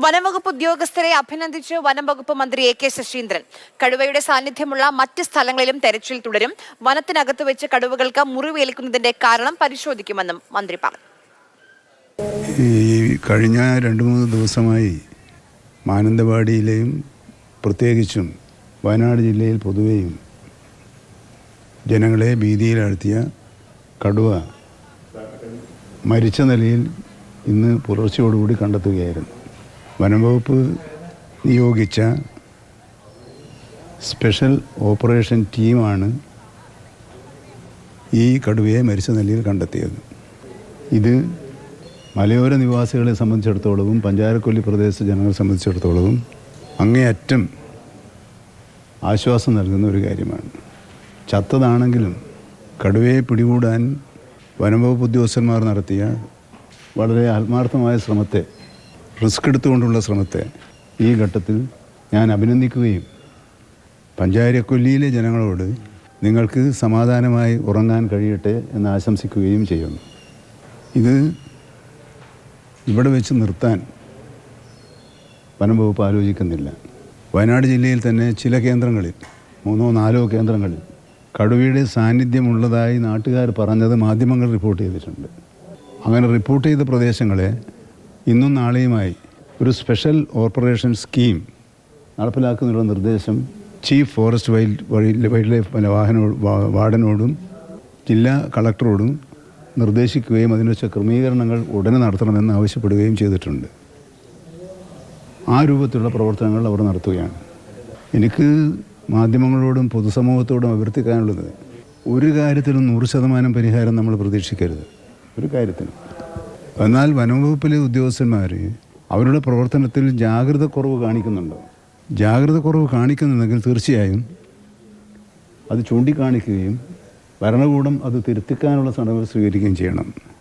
വനംവകുപ്പ് ഉദ്യോഗസ്ഥരെ അഭിനന്ദിച്ച് വനംവകുപ്പ് മന്ത്രി എ കെ ശശീന്ദ്രൻ. കടുവയുടെ സാന്നിധ്യമുള്ള മറ്റ് സ്ഥലങ്ങളിലും തെരച്ചിൽ തുടരും. വനത്തിനകത്ത് വെച്ച് കടുവകൾക്ക് മുറിവേൽക്കുന്നതിന്റെ കാരണം പരിശോധിക്കുമെന്നും മന്ത്രി പറഞ്ഞു. കഴിഞ്ഞ 2-3 ദിവസമായി മാനന്തവാടിയിലെയും പ്രത്യേകിച്ചും വയനാട് ജില്ലയിൽ പൊതുവെയും ജനങ്ങളെ ഭീതിയിലാഴ്ത്തിയ കടുവ മരിച്ച നിലയിൽ ഇന്ന് പുലർച്ചയോടുകൂടി കണ്ടെത്തുകയായിരുന്നു. വനംവകുപ്പ് നിയോഗിച്ച സ്പെഷ്യൽ ഓപ്പറേഷൻ ടീമാണ് ഈ കടുവയെ മരിച്ച നിലയിൽ കണ്ടെത്തിയത്. ഇത് മലയോര നിവാസികളെ സംബന്ധിച്ചിടത്തോളവും പഞ്ചാരക്കൊല്ലി പ്രദേശ ജനങ്ങളെ സംബന്ധിച്ചിടത്തോളവും അങ്ങേയറ്റം ആശ്വാസം നൽകുന്ന ഒരു കാര്യമാണ്. ചത്തതാണെങ്കിലും കടുവയെ പിടികൂടാൻ വനംവകുപ്പ് ഉദ്യോഗസ്ഥന്മാർ നടത്തിയ വളരെ ആത്മാർത്ഥമായ ശ്രമത്തെ, റിസ്ക് എടുത്തുകൊണ്ടുള്ള ശ്രമത്തെ ഈ ഘട്ടത്തിൽ ഞാൻ അഭിനന്ദിക്കുകയും പഞ്ചാരക്കൊല്ലിയിലെ ജനങ്ങളോട് നിങ്ങൾക്ക് സമാധാനമായി ഉറങ്ങാൻ കഴിയട്ടെ എന്ന് ആശംസിക്കുകയും ചെയ്യുന്നു. ഇത് ഇവിടെ വെച്ച് നിർത്താൻ വനംവകുപ്പ് ആലോചിക്കുന്നില്ല. വയനാട് ജില്ലയിൽ തന്നെ ചില കേന്ദ്രങ്ങളിൽ 3-4 കേന്ദ്രങ്ങളിൽ കടുവയുടെ സാന്നിധ്യമുള്ളതായി നാട്ടുകാർ പറഞ്ഞത് മാധ്യമങ്ങൾ റിപ്പോർട്ട് ചെയ്തിട്ടുണ്ട്. അങ്ങനെ റിപ്പോർട്ട് ചെയ്ത പ്രദേശങ്ങളെ ഇന്നും നാളെയുമായി ഒരു സ്പെഷ്യൽ ഓപ്പറേഷൻ സ്കീം നടപ്പിലാക്കുന്നതിനുള്ള നിർദ്ദേശം ചീഫ് ഫോറസ്റ്റ് വൈൽഡ് ലൈഫ് വാർഡനോടും ജില്ലാ കളക്ടറോടും നിർദ്ദേശിക്കുകയും അതിന് വെച്ച ക്രമീകരണങ്ങൾ ഉടനെ നടത്തണമെന്ന് ആവശ്യപ്പെടുകയും ചെയ്തിട്ടുണ്ട്. ആ രൂപത്തിലുള്ള പ്രവർത്തനങ്ങൾ അവർ നടത്തുകയാണ്. എനിക്ക് മാധ്യമങ്ങളോടും പൊതുസമൂഹത്തോടും അഭ്യർത്ഥിക്കാനുള്ളത്, ഒരു കാര്യത്തിലും 100% പരിഹാരം നമ്മൾ പ്രതീക്ഷിക്കരുത്, ഒരു കാര്യത്തിനും. എന്നാൽ വനംവകുപ്പിലെ ഉദ്യോഗസ്ഥന്മാർ അവരുടെ പ്രവർത്തനത്തിൽ ജാഗ്രത കുറവ് കാണിക്കുന്നുണ്ടെങ്കിൽ തീർച്ചയായും അത് ചൂണ്ടിക്കാണിക്കുകയും ഭരണകൂടം അത് തിരുത്തിക്കാനുള്ള നടപടി സ്വീകരിക്കുകയും ചെയ്യണം.